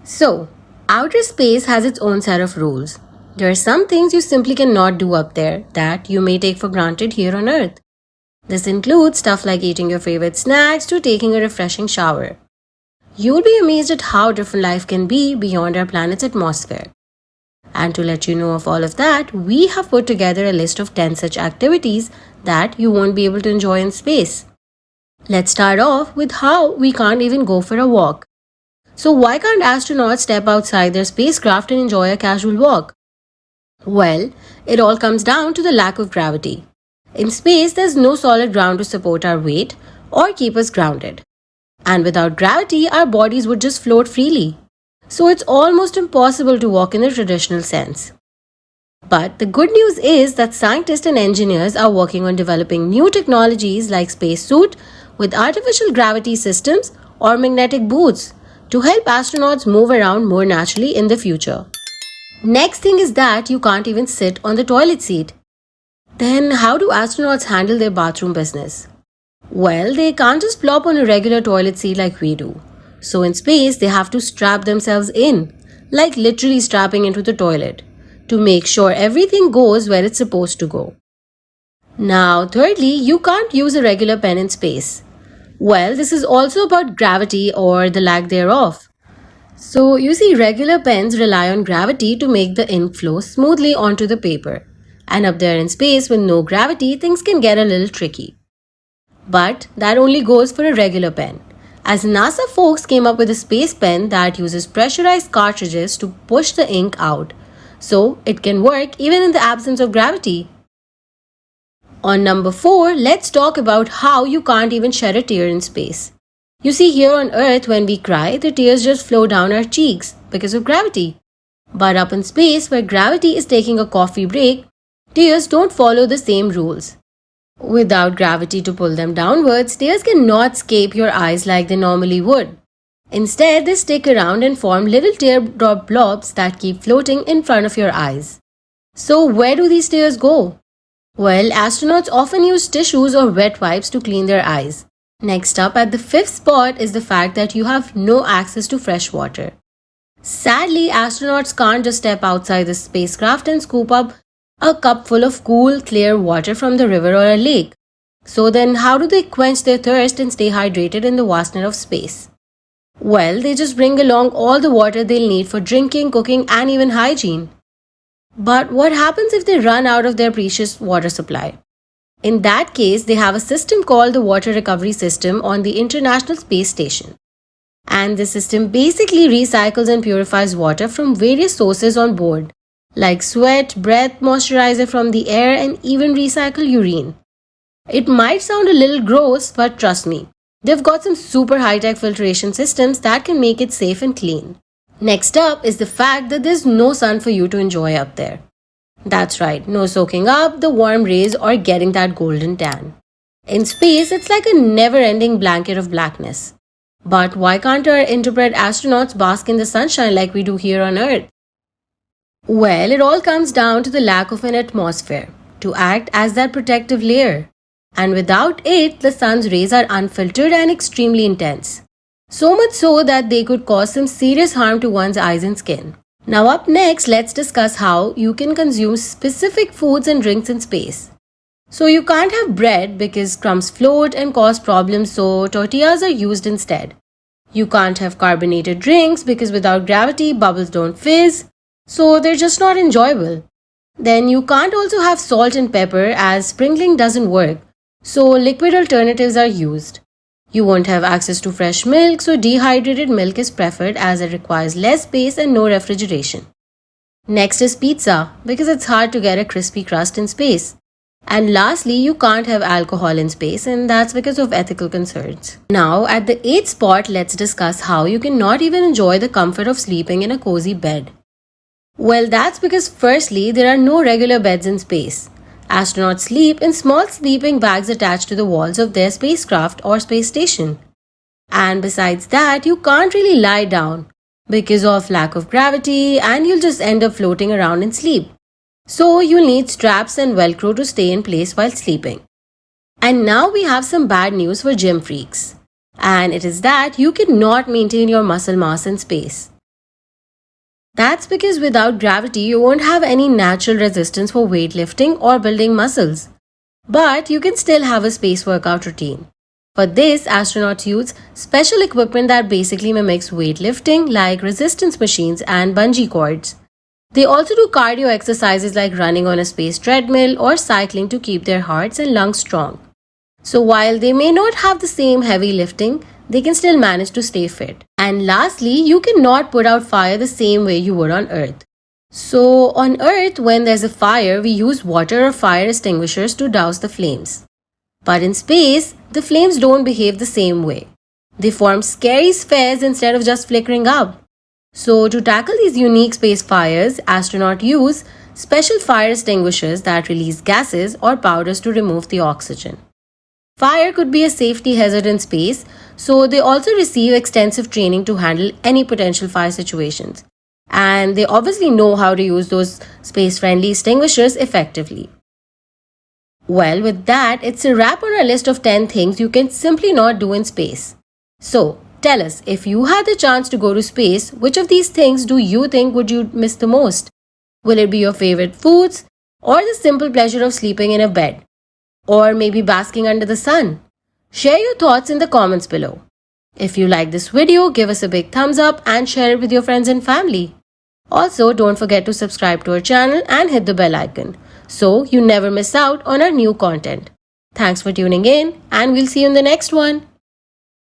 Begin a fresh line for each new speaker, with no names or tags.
So, outer space has its own set of rules. There are some things you simply cannot do up there that you may take for granted here on Earth. This includes stuff like eating your favorite snacks to taking a refreshing shower. You'll be amazed at how different life can be beyond our planet's atmosphere. And to let you know of all of that, we have put together a list of 10 such activities that you won't be able to enjoy in space. Let's start off with how we can't even go for a walk. So, why can't astronauts step outside their spacecraft and enjoy a casual walk? Well, it all comes down to the lack of gravity. In space, there's no solid ground to support our weight or keep us grounded. And without gravity, our bodies would just float freely. So it's almost impossible to walk in the traditional sense. But the good news is that scientists and engineers are working on developing new technologies like spacesuit with artificial gravity systems or magnetic boots to help astronauts move around more naturally in the future. Next thing is that you can't even sit on the toilet seat. Then how do astronauts handle their bathroom business? Well, they can't just plop on a regular toilet seat like we do. So in space, they have to strap themselves in, like literally strapping into the toilet, to make sure everything goes where it's supposed to go. Now, thirdly, you can't use a regular pen in space. Well, this is also about gravity or the lack thereof. So, you see, regular pens rely on gravity to make the ink flow smoothly onto the paper. And up there in space with no gravity, things can get a little tricky. But that only goes for a regular pen, as NASA folks came up with a space pen that uses pressurized cartridges to push the ink out, so it can work even in the absence of gravity. On number 4, let's talk about how you can't even shed a tear in space. You see, here on Earth, when we cry, the tears just flow down our cheeks because of gravity. But up in space, where gravity is taking a coffee break, tears don't follow the same rules. Without gravity to pull them downwards, tears cannot escape your eyes like they normally would. Instead, they stick around and form little teardrop blobs that keep floating in front of your eyes. So, where do these tears go? Well, astronauts often use tissues or wet wipes to clean their eyes. Next up, at the 5th spot, is the fact that you have no access to fresh water. Sadly, astronauts can't just step outside the spacecraft and scoop up a cup full of cool, clear water from the river or a lake. So then, how do they quench their thirst and stay hydrated in the vastness of space? Well, they just bring along all the water they'll need for drinking, cooking, and even hygiene. But what happens if they run out of their precious water supply? In that case, they have a system called the Water Recovery System on the International Space Station. And this system basically recycles and purifies water from various sources on board, like sweat, breath, moisturizer from the air, and even recycle urine. It might sound a little gross, but trust me, they've got some super high-tech filtration systems that can make it safe and clean. Next up is the fact that there's no sun for you to enjoy up there. That's right, no soaking up the warm rays or getting that golden tan. In space, it's like a never-ending blanket of blackness. But why can't our interpreted astronauts bask in the sunshine like we do here on Earth? Well, it all comes down to the lack of an atmosphere to act as that protective layer. And without it, the sun's rays are unfiltered and extremely intense. So much so that they could cause some serious harm to one's eyes and skin. Now up next, let's discuss how you can consume specific foods and drinks in space. So you can't have bread because crumbs float and cause problems, so tortillas are used instead. You can't have carbonated drinks because without gravity, bubbles don't fizz, so they're just not enjoyable. Then you can't also have salt and pepper as sprinkling doesn't work, so liquid alternatives are used. You won't have access to fresh milk, so dehydrated milk is preferred as it requires less space and no refrigeration. Next is pizza, because it's hard to get a crispy crust in space. And lastly, you can't have alcohol in space, and that's because of ethical concerns. Now, at the 8th spot, let's discuss how you cannot even enjoy the comfort of sleeping in a cozy bed. Well, that's because firstly, there are no regular beds in space. Astronauts sleep in small sleeping bags attached to the walls of their spacecraft or space station. And besides that, you can't really lie down because of lack of gravity and you'll just end up floating around in sleep. So you'll need straps and Velcro to stay in place while sleeping. And now we have some bad news for gym freaks. And it is that you cannot maintain your muscle mass in space. That's because without gravity, you won't have any natural resistance for weightlifting or building muscles. But you can still have a space workout routine. For this, astronauts use special equipment that basically mimics weightlifting, like resistance machines and bungee cords. They also do cardio exercises like running on a space treadmill or cycling to keep their hearts and lungs strong. So while they may not have the same heavy lifting, they can still manage to stay fit. And lastly, you cannot put out fire the same way you would on Earth. So on Earth, when there's a fire, we use water or fire extinguishers to douse the flames. But in space, the flames don't behave the same way. They form scary spheres instead of just flickering up. So to tackle these unique space fires, astronauts use special fire extinguishers that release gases or powders to remove the oxygen. Fire could be a safety hazard in space, so they also receive extensive training to handle any potential fire situations. And they obviously know how to use those space-friendly extinguishers effectively. Well, with that, it's a wrap on our list of 10 things you can simply not do in space. So, tell us, if you had the chance to go to space, which of these things do you think would you miss the most? Will it be your favorite foods or the simple pleasure of sleeping in a bed? Or maybe basking under the sun? Share your thoughts in the comments below. If you like this video, give us a big thumbs up and share it with your friends and family. Also, don't forget to subscribe to our channel and hit the bell icon so you never miss out on our new content. Thanks for tuning in, and we'll see you in the next one.